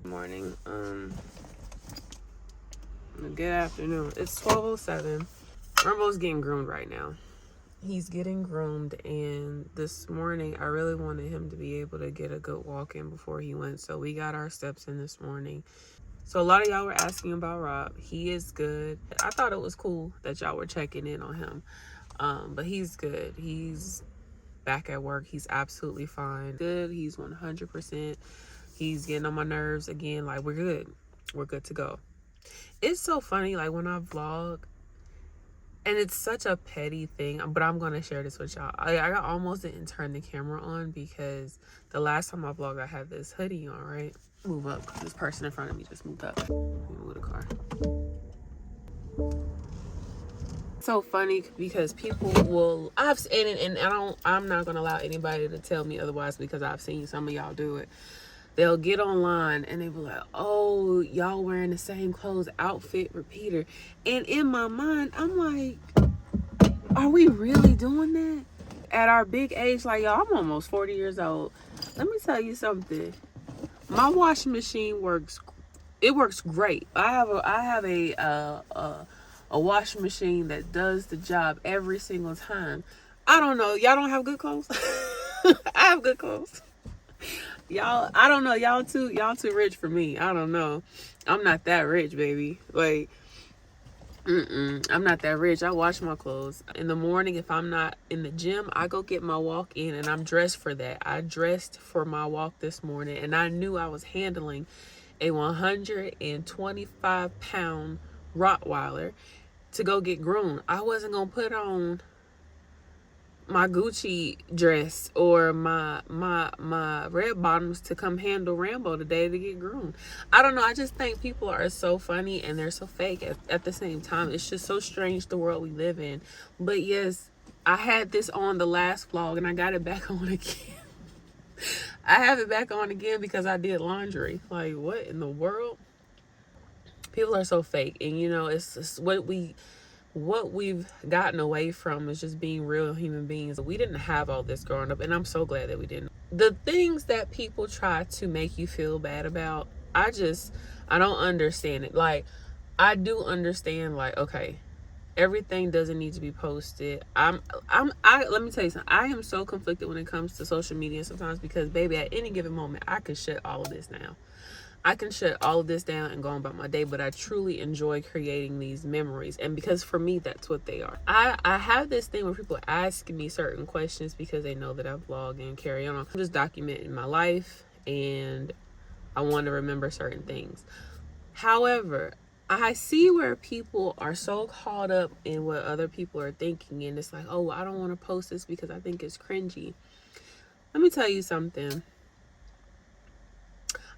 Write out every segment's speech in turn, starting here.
Morning. Good afternoon. It's 12:07. Rumbo's getting groomed right now. He's getting groomed, and this morning I really wanted him to be able to get a good walk in before he went, so we got our steps in this morning. So a lot of y'all were asking about Rob. He is good. I thought it was cool that y'all were checking in on him, but he's good. He's back at work. He's absolutely fine. Good. He's 100%. He's getting on my nerves again. Like, we're good. We're good to go. It's so funny, like, when I vlog, and it's such a petty thing, but I'm going to share this with y'all. I almost didn't turn the camera on because the last time I vlogged, I had this hoodie on, right? Move up. This person in front of me just moved up. Move the car. So funny because people will, I'm not going to allow anybody to tell me otherwise because I've seen some of y'all do it. They'll get online and they be like, oh, y'all wearing the same clothes, outfit repeater. And in my mind, I'm like, are we really doing that? At our big age, like, y'all, I'm almost 40 years old. Let me tell you something. My washing machine works great. I have a washing machine that does the job every single time. I don't know. Y'all don't have good clothes? I have good clothes. Y'all, I don't know. Y'all too rich for me. I don't know. I'm not that rich, baby. Like, I'm not that rich. I wash my clothes. In the morning, if I'm not in the gym, I go get my walk in and I'm dressed for that. I dressed for my walk this morning and I knew I was handling a 125-pound Rottweiler to go get groomed. I wasn't going to put on my Gucci dress or my red bottoms to come handle Rambo today to get groomed. I don't know. I just think people are so funny and they're so fake at the same time. It's just so strange, the world we live in. But yes, I had this on the last vlog and I got it back on again. I have it back on again because I did laundry. Like, what in the world? People are so fake. And you know, it's just what we've gotten away from is just being real human beings. We didn't have all this growing up, and I'm so glad that we didn't. The things that people try to make you feel bad about, I don't understand it. Like, I do understand, like, okay, Everything doesn't need to be posted. Let me tell you something. I am so conflicted when it comes to social media sometimes because, baby, at any given moment, I could shut all of this down. I can shut all of this down and go on about my day, but I truly enjoy creating these memories. And because for me, that's what they are. I have this thing where people ask me certain questions because they know that I vlog and carry on. I'm just documenting my life and I want to remember certain things. However, I see where people are so caught up in what other people are thinking, and it's like, oh, I don't want to post this because I think it's cringy. Let me tell you something.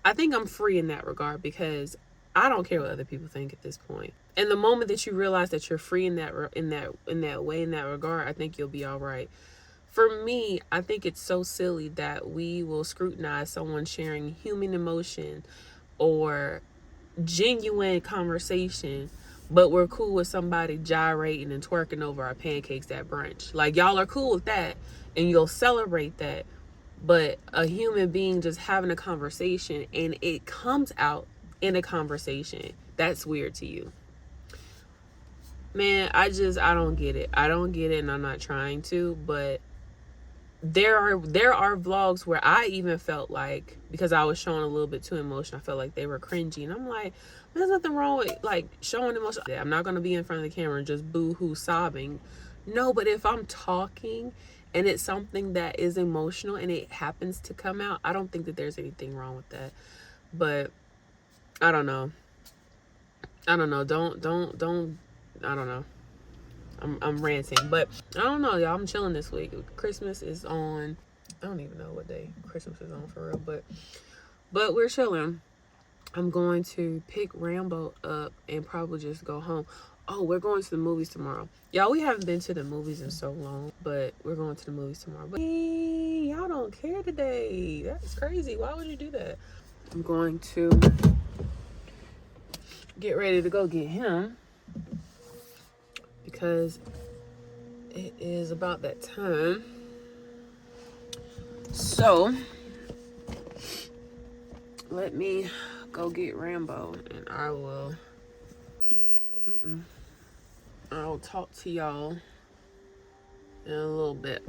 I think I'm free in that regard because I don't care what other people think at this point. And the moment that you realize that you're free in that regard, I think you'll be all right. For me, I think it's so silly that we will scrutinize someone sharing human emotion or genuine conversation, but we're cool with somebody gyrating and twerking over our pancakes at brunch. Like, y'all are cool with that and you'll celebrate that. But a human being just having a conversation and it comes out in a conversation, that's weird to you. Man, I don't get it. I don't get it, and I'm not trying to, but there are vlogs where I even felt like, because I was showing a little bit too emotional, I felt like they were cringy, and I'm like, there's nothing wrong with like showing emotion. I'm not gonna be in front of the camera and just boo-hoo sobbing. No, but if I'm talking and it's something that is emotional and it happens to come out, I don't think that there's anything wrong with that. But I don't know. Don't I don't know. I'm ranting, but I don't know, y'all. I'm chilling this week. Christmas is on. I don't even know what day Christmas is on for real, but we're chilling. I'm going to pick Rambo up and probably just go home. Oh, we're going to the movies tomorrow. Y'all, we haven't been to the movies in so long, but we're going to the movies tomorrow. But y'all don't care today. That's crazy. Why would you do that? I'm going to get ready to go get him because it is about that time. So let me go get Rambo and I'll talk to y'all in a little bit.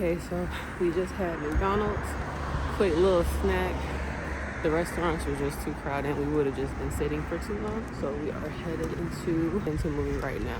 Okay, so we just had McDonald's, quick little snack. The restaurants were just too crowded and we would have just been sitting for too long. So we are headed into movie right now.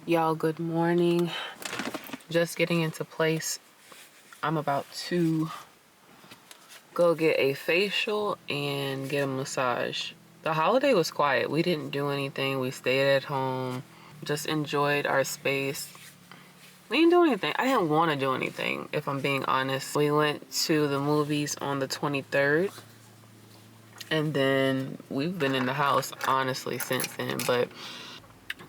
Y'all, good morning. Just getting into place. I'm about to go get a facial and get a massage. The holiday was quiet. We didn't do anything. We stayed at home, just enjoyed our space. We didn't do anything. I didn't want to do anything, if I'm being honest. We went to the movies on the 23rd, and then we've been in the house, honestly, since then. But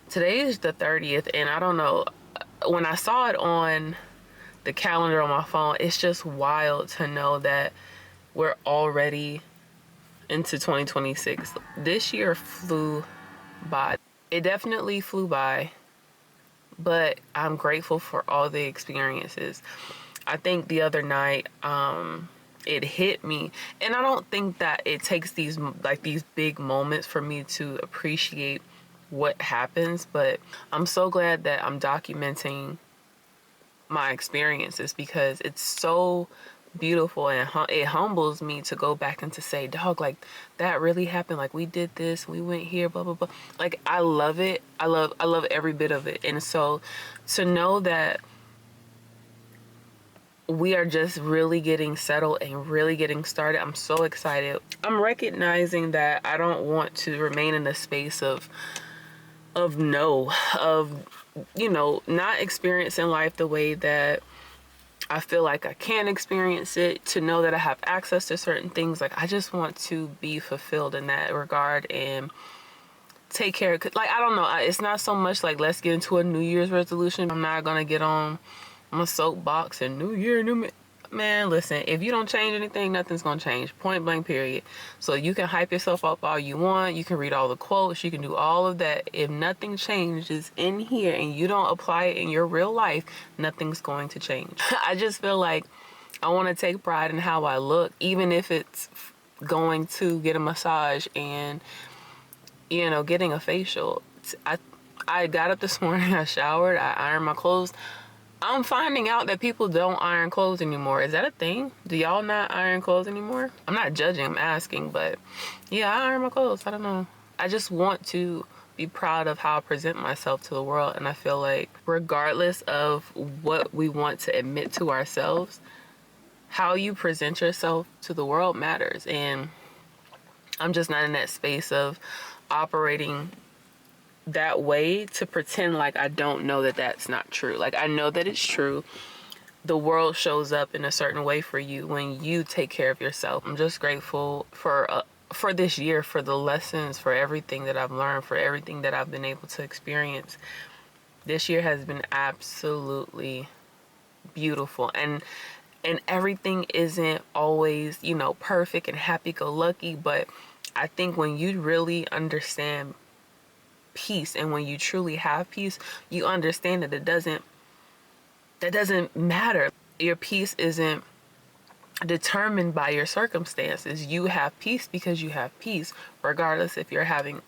today is the 30th, and I don't know. When I saw it on the calendar on my phone, it's just wild to know that we're already into 2026. This year flew by. It definitely flew by, but I'm grateful for all the experiences. I think the other night, it hit me, and I don't think that it takes these big moments for me to appreciate what happens, but I'm so glad that I'm documenting my experiences, because it's so beautiful, and it humbles me to go back and to say, dog, like, that really happened. Like, we did this, we went here, blah blah blah. Like, I love it. I love every bit of it. And so to know that we are just really getting settled and really getting started, I'm so excited. I'm recognizing that I don't want to remain in a space of not experiencing life the way that I feel like I can experience it, to know that I have access to certain things. Like, I just want to be fulfilled in that regard and take care of, like, I don't know, it's not so much like let's get into a New Year's resolution. I'm not gonna get on my soapbox and New Year, new me. Man, listen, if you don't change anything, nothing's gonna change. Point blank, period. So you can hype yourself up all you want. You can read all the quotes. You can do all of that. If nothing changes in here and you don't apply it in your real life, nothing's going to change. I just feel like I want to take pride in how I look, even if it's going to get a massage and, getting a facial. I got up this morning, I showered, I ironed my clothes. I'm finding out that people don't iron clothes anymore. Is that a thing? Do y'all not iron clothes anymore? I'm not judging, I'm asking, but yeah, I iron my clothes. I don't know. I just want to be proud of how I present myself to the world, and I feel like regardless of what we want to admit to ourselves, how you present yourself to the world matters. And I'm just not in that space of operating that way to pretend like I don't know that that's not true. Like, I know that it's true. The world shows up in a certain way for you when you take care of yourself. I'm just grateful for this year, for the lessons, for everything that I've learned, for everything that I've been able to experience. This year has been absolutely beautiful, and everything isn't always, perfect and happy-go-lucky, but I think when you really understand peace, and when you truly have peace, you understand that that doesn't matter. Your peace isn't determined by your circumstances. You have peace because you have peace, regardless if you're having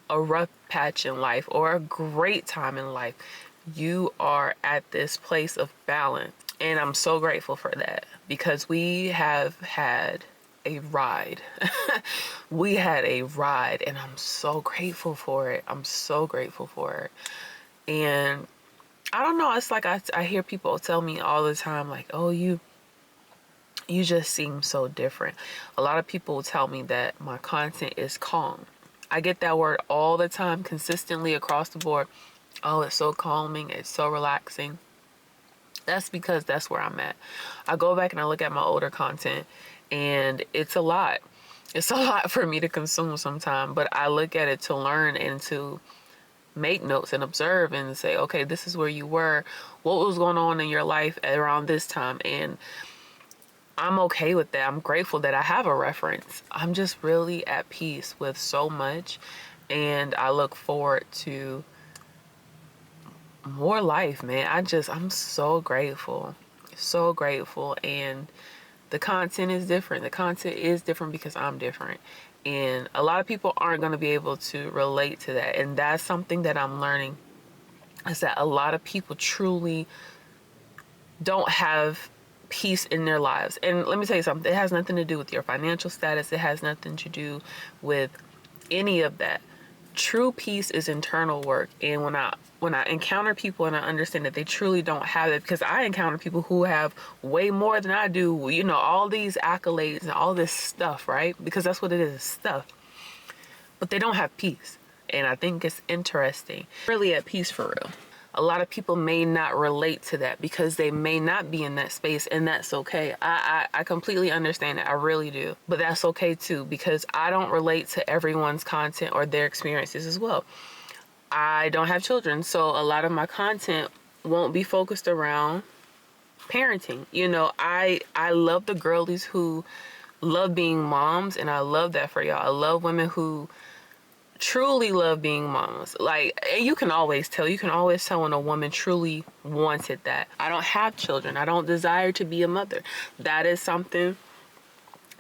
a rough patch in life or a great time in life. You are at this place of balance, and I'm so grateful for that, because we have had a ride. We had a ride, and I'm so grateful for it. I'm so grateful for it. And I don't know, it's like I hear people tell me all the time, like, oh, you just seem so different. A lot of people tell me that my content is calm. I get that word all the time, consistently across the board. Oh, it's so calming, it's so relaxing. That's because that's where I'm at. I go back and I look at my older content, and it's a lot. It's a lot for me to consume sometimes, but I look at it to learn and to make notes and observe and say, okay, this is where you were. What was going on in your life around this time? And I'm okay with that. I'm grateful that I have a reference. I'm just really at peace with so much, and I look forward to more life, man. I'm so grateful. So grateful. And the content is different. The content is different because I'm different. And a lot of people aren't going to be able to relate to that. And that's something that I'm learning, is that a lot of people truly don't have peace in their lives. And let me tell you something. It has nothing to do with your financial status. It has nothing to do with any of that. true peace is internal work. And when I encounter people and I understand that they truly don't have it, because I encounter people who have way more than I do, you know, all these accolades and all this stuff, right? Because that's what it is, stuff. But they don't have peace. And I think it's interesting. Really at peace for real. A lot of people may not relate to that because they may not be in that space, and that's okay. I completely understand it. I really do. But that's okay too, because I don't relate to everyone's content or their experiences as well. I don't have children, so a lot of my content won't be focused around parenting. You know, I love the girlies who love being moms, and I love that for y'all. I love women who truly love being mamas. Like, you can always tell when a woman truly wanted that. I don't have children. I don't desire to be a mother. That is something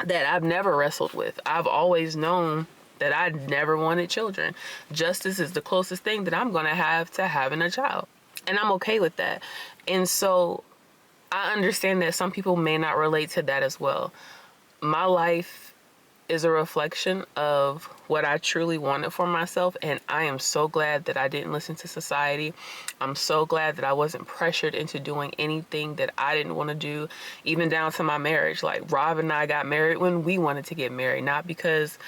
that I've never wrestled with. I've always known that I never wanted children. Justice is the closest thing that I'm gonna have to having a child, and I'm okay with that. And so I understand that some people may not relate to that as well. My life is a reflection of what I truly wanted for myself, and I am so glad that I didn't listen to society. I'm so glad that I wasn't pressured into doing anything that I didn't want to do, even down to my marriage. Like, Rob and I got married when we wanted to get married, not because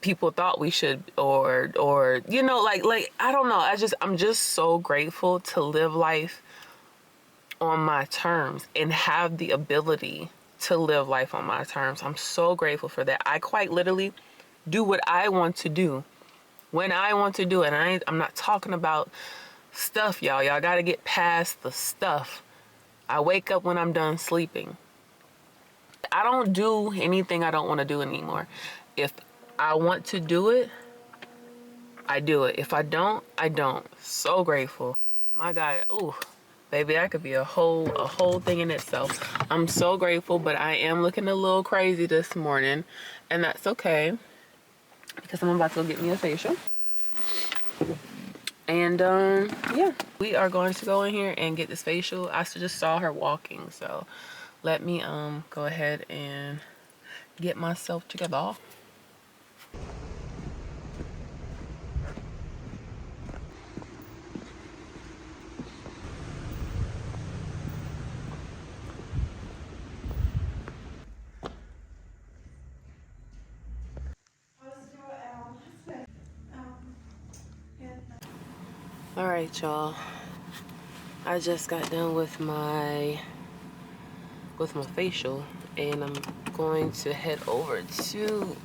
people thought we should, or you know, like I don't know. I'm just so grateful to live life on my terms and have the ability to live life on my terms. I'm so grateful for that. I quite literally do what I want to do when I want to do it. And I'm not talking about stuff, y'all. Y'all got to get past the stuff. I wake up when I'm done sleeping. I don't do anything I don't want to do anymore. If I want to do it, I do it. If I don't, I don't. So grateful. My God, ooh. Baby, that could be a whole thing in itself. I'm so grateful, but I am looking a little crazy this morning, and that's okay because I'm about to go get me a facial. And yeah, we are going to go in here and get this facial. I just saw her walking, so let me go ahead and get myself together. All right, y'all. I just got done with my facial, and I'm going to head over to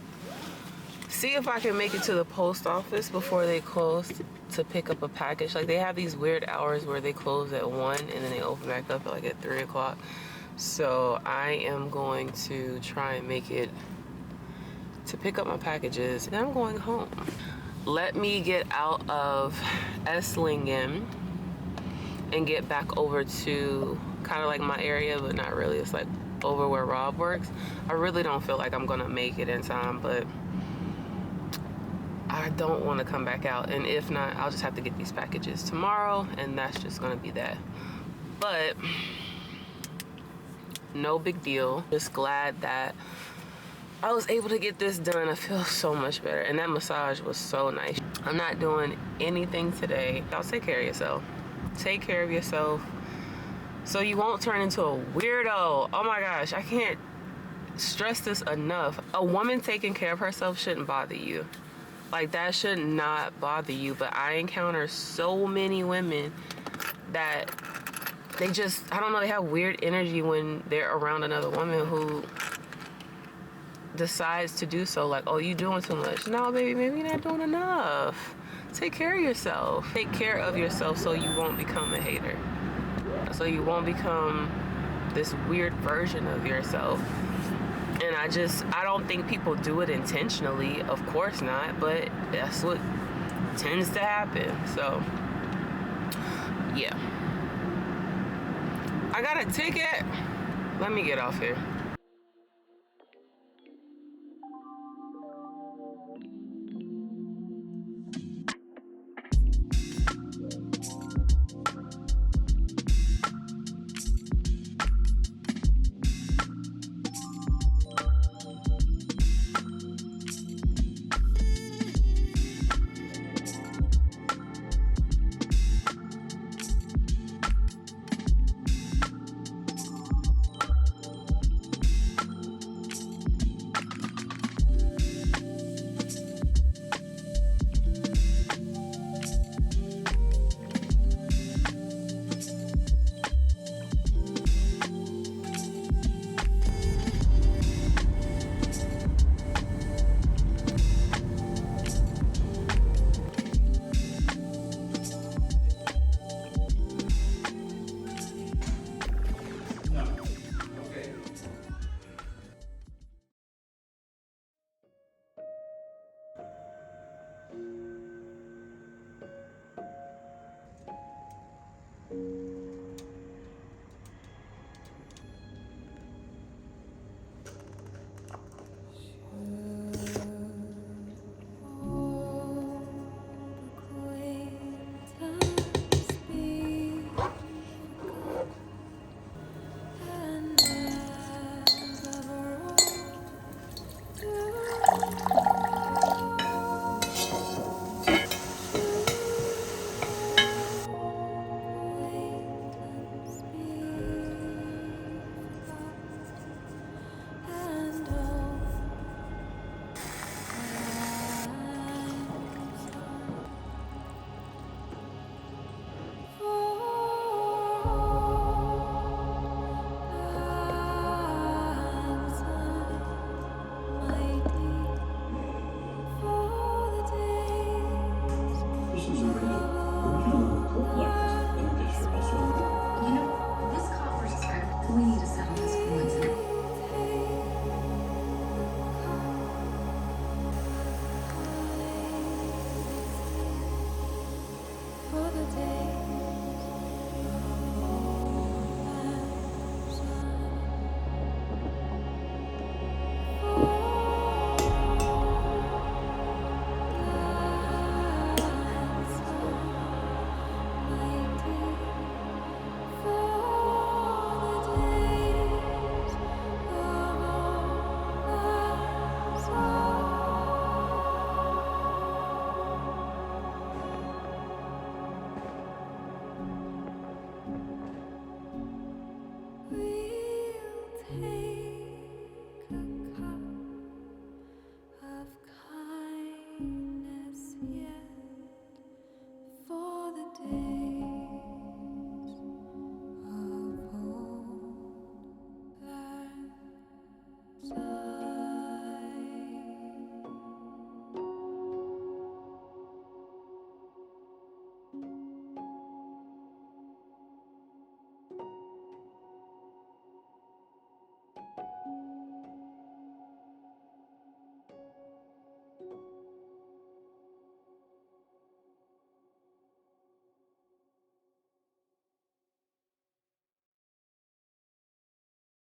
see if I can make it to the post office before they close to pick up a package. Like, they have these weird hours where they close at 1 and then they open back up like at 3 o'clock. So I am going to try and make it to pick up my packages, and I'm going home. Let me get out of Esslingen and get back over to kind of like my area, but not really. It's like over where Rob works. I really don't feel like I'm gonna make it in time, but I don't want to come back out. And if not, I'll just have to get these packages tomorrow, and that's just gonna be that. But no big deal. Just glad that I was able to get this done. I feel so much better, and that massage was so nice. I'm not doing anything today. Y'all take care of yourself. Take care of yourself so you won't turn into a weirdo. Oh my gosh, I can't stress this enough. A woman taking care of herself shouldn't bother you. Like, that should not bother you. But I encounter so many women that they just, I don't know, they have weird energy when they're around another woman who decides to do so. Like, oh, you doing too much. No, baby, maybe you're not doing enough. Take care of yourself. Take care of yourself so you won't become a hater. So you won't become this weird version of yourself. And I don't think people do it intentionally. Of course not, but that's what tends to happen. So, yeah. I got a ticket. Let me get off here.